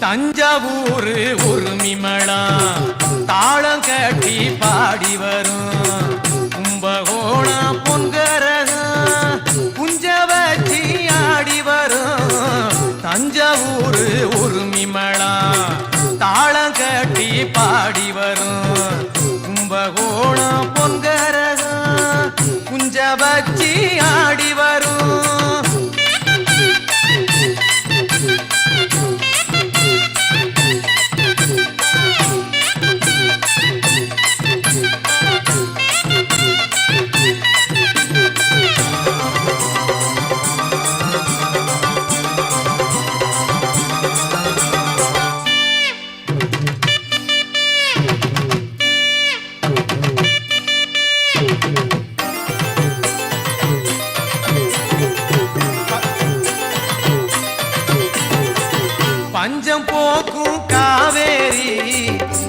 தஞ்சாவூர் உரிமளா தாளம் கட்டி பாடி வரும் கும்பகோணம் பொன்கரகம் குஞ்ச வச்சி ஆடி வரும். தஞ்சாவூர் உரிமளா தாளம் கட்டி பாடி வரும் கும்பகோணம் பொன்கரகம் குஞ்ச வச்சி ஆடி வரும். பஞ்சம் போக்கும் காவேரி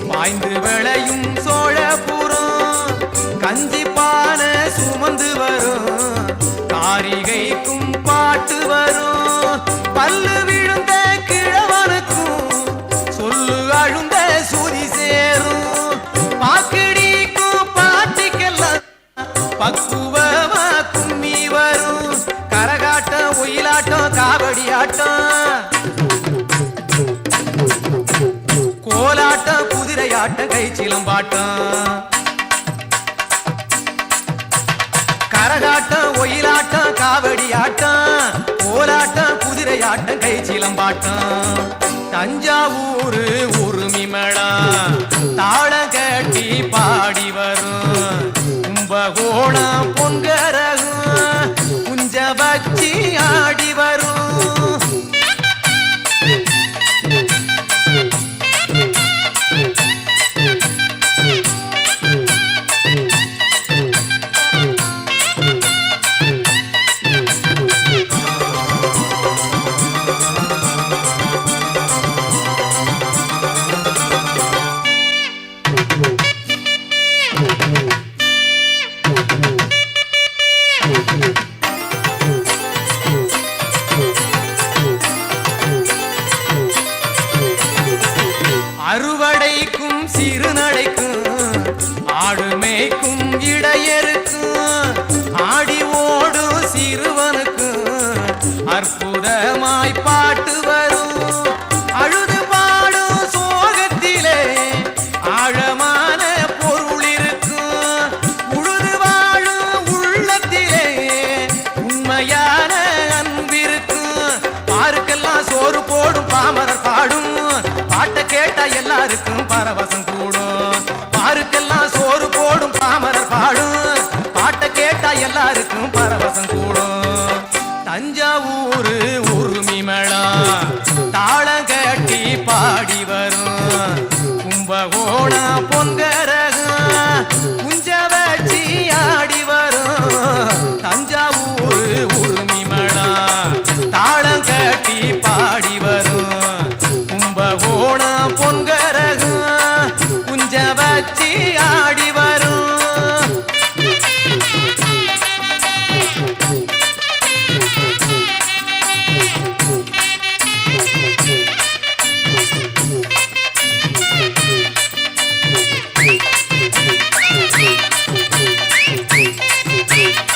வாய்ந்து விளையும் சோழபுரம் கஞ்சி பான சுமந்து வரும் காரிகைக்கும் பாட்டு வரும். பல்லு விழுந்த கிழவனுக்கும் சொல்லு அழுந்த சுதி சேரும். பாக்கடிக்கும் பாட்டிக்கெல்லாம் பக்குவமா கும்மி வரும். கரகாட்டம் ஒயிலாட்டம் காவடி ஆட்டம் கோலாட்டம் குதிரையாட்டம் கை சிலம்பாட்டம் கரகாட்டம் ஒயிலாட்டம் காவடி ஆட்டம் கோலாட்டம் குதிரையாட்டம் கை சிலம்பாட்டம். தஞ்சாவூர் உரிமளா தாளம் கட்டி பாடி வரும் கும்பகோணம் பொன்கரகம் குஞ்ச வச்சி ஆடி வரும். அறுவடைக்கும் சிறுநடைக்கும் ஆடுமேக்கும் இடையருக்கும் ஆடி ஓடும் சிறுவனுக்கும் அற்புதமாய் பாட்டு வரும். அழுது பாடும் சோகத்திலே ஆழமான பொருள் இருக்கும். உழுது வாழும் உள்ளத்திலே உண்மையான அன்பிருக்கும். பாருக்கெல்லாம் சோறு போடும் பாமரர் பாடும் பாட்ட கேட்டா எல்லாருக்கும் பரவசம் கூடும். பாருக்கெல்லாம் சோறு போடும் பாமரர் பாடும் பாட்ட கேட்டா எல்லாருக்கும் பரவசம் கூடும். தஞ்சாவூர் உரிமளா தாளம் கட்டி பாடி வரும் கும்பகோணம் பொன்கரகம் குஞ்ச வச்சி ஆடி வரும். தஞ்சாவூர் உரிமளா தாளம் கட்டி பாடி வரும் கும்பகோணம் பொன்கரகம் குஞ்ச வச்சி ஆடி வரும். Thank you.